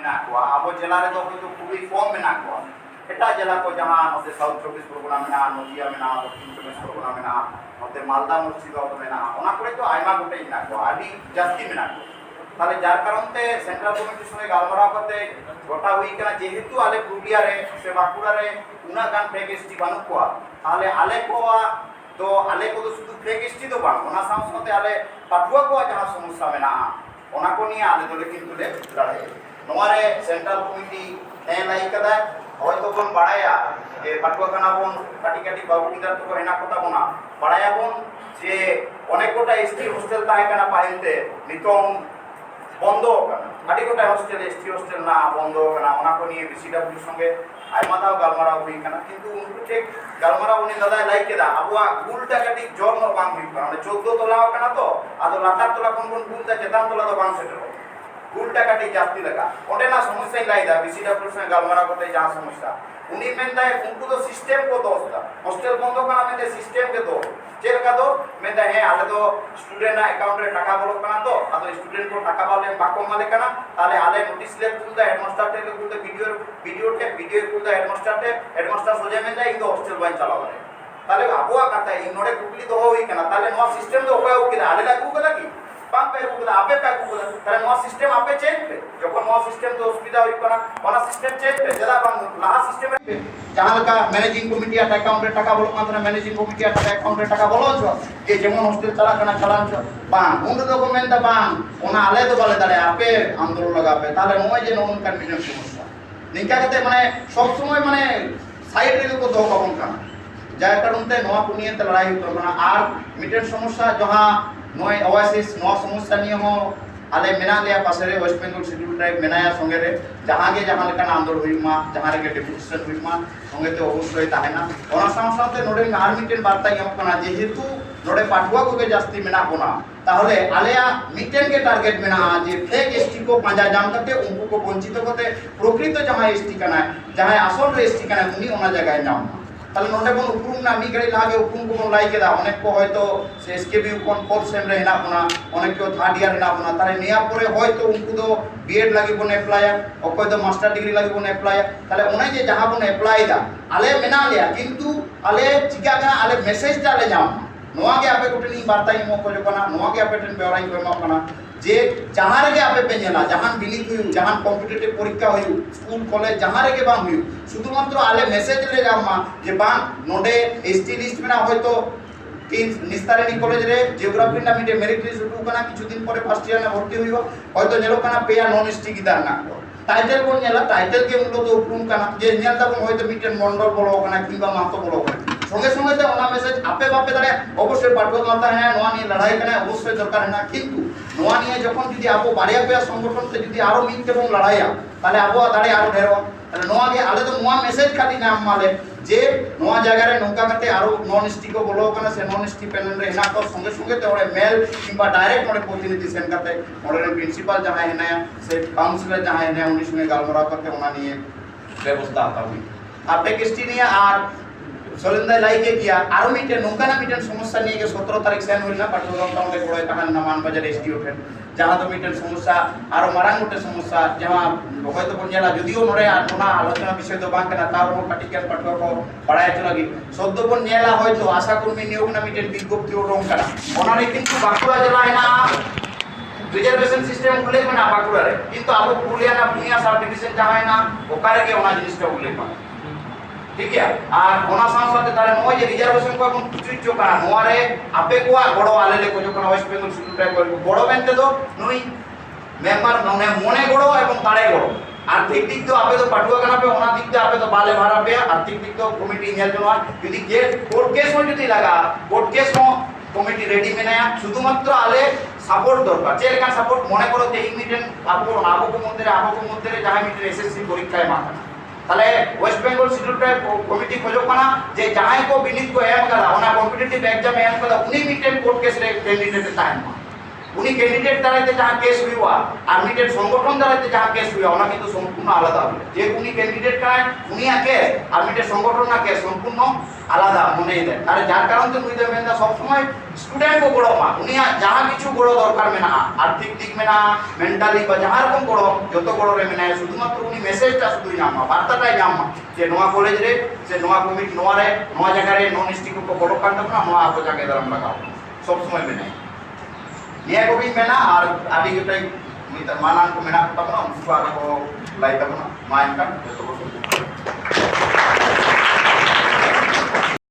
मेना को अब जिला रे तो हयतो खूबी कम मेना को एटा जिला को जहां नोते साउथ 24 परगना मेना नदिया मेना दक्षिण 24 परगना मेना नोते मालदा मुर्शिदाबाद मेना ओना करे तो आयमा गोटे मेना को आदि जास्ती मेना को ताले जार कारण ते सेंट्रल कमिटी संगे गालमाराव करते गोटा हुई कना जेहेतु आले पुरुलिया रे से बाकुड़ा रे उना गान फेक एसटी बानु को ताले आले को तो आले को तो शुद्ध फेक एसटी तो बांग ओना साव साथे आले पाटुआ को जहां समस्या मेना ओना को निये आले दोले किंतु ले लड़ाई नोरे सेंट्रल कमिटी ने लाई कदा হয়তো কোন বাড়ায়া যে পাটুয়াখানা বন কাটি কাটি বাবু গিদার তো হেনা কথা বনা বাড়ায়া বন যে অনেক গোটা এসটি হোস্টেল তাহে কানা পাইতে নিতম বন্ধ কানা কাটি গোটা হোস্টেল এসটি হোস্টেল না বন্ধ কানা ওনা কো নিয়ে বিসিডব্লিউ সঙ্গে আইমা দাও গালমারা হুই কানা কিন্তু উনকু ঠিক গালমারা উনি দাদা লাইকে দা আবুয়া গুলটা কাটি জন্ম বাং হুই কানা মানে 14 তলা কানা তো আদো লাটার তলা কোন কোন গুলটা চেতান তলা তো বাং সেটল गुलटा काटी जास्ती लगा ओंडे ना समस्या लाइदा बीसीडब्ल्यू से गालमारा करते जहां समस्या उनी मेनदा उनको तो सिस्टम को दोस्ता हॉस्टल बंद करा मेनदे सिस्टम के दो चेर का दो मेनदा है आले तो स्टूडेंट अकाउंट रे टाका बोलो कना तो आदो स्टूडेंट को टाका बाले बाको माले कना ताले आले नोटिस ले कुलदा हेडमास्टर टे कुलदा वीडियो कुलदा हेडमास्टर सोजे मेनदा इन दो हॉस्टल बाइन चलाव रे ताले अबुआ कथा इन नोडे कुकली दो होई कना ताले नो सिस्टम दो उपाय उकिदा आले लागू कदा की पांग पे कुदा आपे पे कुदा ताले नो सिस्टम आपे चेंज पे जको नो सिस्टम तो सुविधा होई कना ओना सिस्टम चेंज पे जदा बांग लाहा सिस्टम पे जहां का मैनेजिंग कमिटी आटा अकाउंट रे टाका बोलो मात्र मैनेजिंग कमिटी आटा अकाउंट रे टाका बोलो छो जे जेमन हॉस्टल चला कना चलान छो बांग उन डॉक्यूमेंट दा बांग ओना आले तो बाले दाले आपे आंदोलन लगा पे ताले नो जे नोन कन्वीनियंस समस्या निका कते माने सब समय माने साइड रे को दो कबन कना जाय कारणते नोआ पुनिये ते लड़ाई होतो कना आर मिटेन समस्या जहां नोय ओएसिस नो समस्या निये हो आले मेना लिया पासरे वेस्ट बेंगल शेड्यूल ट्राइब मेनाया संगे रे जहां गे जहां लेका आंदोलन हुईमा जहां रे डेपुटेशन हुईमा संगे ते अवश्य ताहेना ओना सामसाते नोडे आर्मीटेन बार्ता यम कना जेहेतु नोडे पाटुआ को के जास्ती मेना कोना ताहले आलेया मिटेन के टारगेट मेना जे फेक एसटी को पांजा जाम करते उनको को वंचित करते प्रकृत जहां एसटी कना जहां असल एसटी कना उनी ओना जगह नाम ताले नोडे बन उपरुम ना मी गड़ी लागे उपरुम को बन लाई केदा अनेक को हयतो से एसकेबी कोन फोर्थ सेम रे हेना कोना अनेक को थर्ड ईयर हेना कोना ताले निया परे हयतो उनको दो बीएड लागी बन अप्लाई अकोय दो मास्टर डिग्री लागी बन अप्लाई ताले उनै जे जहां बन अप्लाई दा आले मेना लिया किंतु आले चिका का आले मेसेज डाले जाम नोआ के आपे कोटनी बार्ता इमो को जोकना नोआ के आपे टेन बेवराई को एमा कना जे जहां रे आपे पेजेला जहां बिनित हुई जहां कॉम्पिटिटिव परीक्षा हुई स्कूल कॉलेज जहां रे के बांग हुई शुधुमात्र आले मेसेज ले जामा जे बांग नोडे एसटी लिस्ट में ना होय तो तीन निस्तारणी कॉलेज रे जियोग्राफी ना मिटे मेरिट लिस्ट उठू कना किछु दिन परे फर्स्ट ईयर ना भर्ती हुई होय तो नेलो कना पेया नॉन एसटी गिदार ना टाइटल कोन नेला टाइटल के मूलो तो उपरुम कना जे नेल दा होय तो मिटे मंडल बोलो कना किबा मातो बोलो कना संगे संगे ते ओना मेसेज आपे बापे दारे अवश्य पाटवा माता है नोआ नि लड़ाई कना अवश्य दरकार है ना किंतु नोआ नि जखन जदि आबो बारिया पेया संगठन ते जदि आरो मिलते बन लड़ाइया ताले आबो दारे आरो ढेरो ताले नोआ के आले तो नोआ मेसेज खाली नाम माले जे नोआ जगह रे नौका करते आरो नॉन एसटी को बोलो कना से नॉन एसटी पैनल रे हेना को संगे संगे ते ओरे मेल किबा डायरेक्ट मोरे प्रतिनिधि सेन करते मोरे प्रिंसिपल जहां है ना से काउंसिलर जहां है ना 19 में गालमरा करके ओना निये व्यवस्था आता हुई आपे किस्ती ने आर सोलिंदा लाइके किया आरो मिटे नौका ना मिटे समस्या निये के 17 तारीख सेन होइना पाटुरा टाउन रे गोड़े कहान ना मान बाजार एसटी ओठेन जहां तो मिटे समस्या आरो मारांग उठे समस्या जहां होय तो बन्याला जदियो नोरे आना आलोचना विषय तो बांग कना तार हो पाटिकल पाटुआ को पढ़ाय तो लगी सद्य बन नेला होय तो आशा कर्मी नियोग ना मिटे विज्ञप्ति ओडों कना ओना रे किंतु बाकुड़ा जिला है ना रिजर्वेशन सिस्टम खुले में ना बाकुड़ा रे किंतु आबो पुलिया ना पुनिया सब डिवीजन जहां है ना ओकारे के ओना जिनिसटा खुले पा ठीक है और ओना साथ तारे नो जे रिजर्वेशन को अपन कुछ जो करा नोरे आपे को बड़ो आले ले को जो कना वेस्ट बेंगल शेड्यूल ट्राइब को बड़ो बेनते दो नई मेंबर नने मोने गड़ो एवं तारे गड़ो आर्थिक दिक तो आपे तो पाटुआ कना पे ओना दिक तो आपे तो बाले भारा पे आर्थिक दिक तो कमिटी नेल जनो यदि के कोर्ट केस में यदि लगा कोर्ट केस में कमिटी रेडी में नया शुधुमात्र आले সাপোর্ট দরকার যে এলাকা সাপোর্ট মনে করো যে ইমিডিয়েট আবু মধ্যে যাহা মিটার এসএসসি পরীক্ষায় মাথা তাহলে West Bengal schedule tribe committee খোঁজো কানা যে যাহাই को বিনিত को एम कदा ओना कॉम्पिटिटिव एग्जाम एम कदा उनी मिटेन कोर्ट केस रे कैंडिडेट ताहन উনি ক্যান্ডিডেট দাঁড়াইতে যাহা কেস হইবা আর মিটেড সংগঠন দাঁড়াইতে যাহা কেস হইবা ওনা কিন্তু সম্পূর্ণ আলাদা হবে যে উনি ক্যান্ডিডেট কায় উনি কেস আর মিটেড সংগঠন না কেস সম্পূর্ণ আলাদা মনে দেয় আর যার কারণে উনি দেবেন না সবসময় স্টুডেন্ট কো বড় মা উনি যাহা কিছু বড় দরকার মেনা আর্থিক দিক মেনা মেন্টালি বা যাহা রকম বড় যত বড় রে মেনা শুধুমাত্র উনি মেসেজটা শুধুই নামা বার্তাটাই নামা যে নোয়া কলেজ রে সে নোয়া কমিটি নোয়া রে নোয়া জায়গায় নন ডিস্ট্রিক্ট কো বড় কাণ্ড না নোয়া আপো জায়গায় দাঁড়াম লাগাও সবসময় মেনাই নিয়া কবি মেনা আর আদি গোটাই মানান কো মেনা তাবনা উনকো আরো লাইক তাবনা মাইন কান যত বড়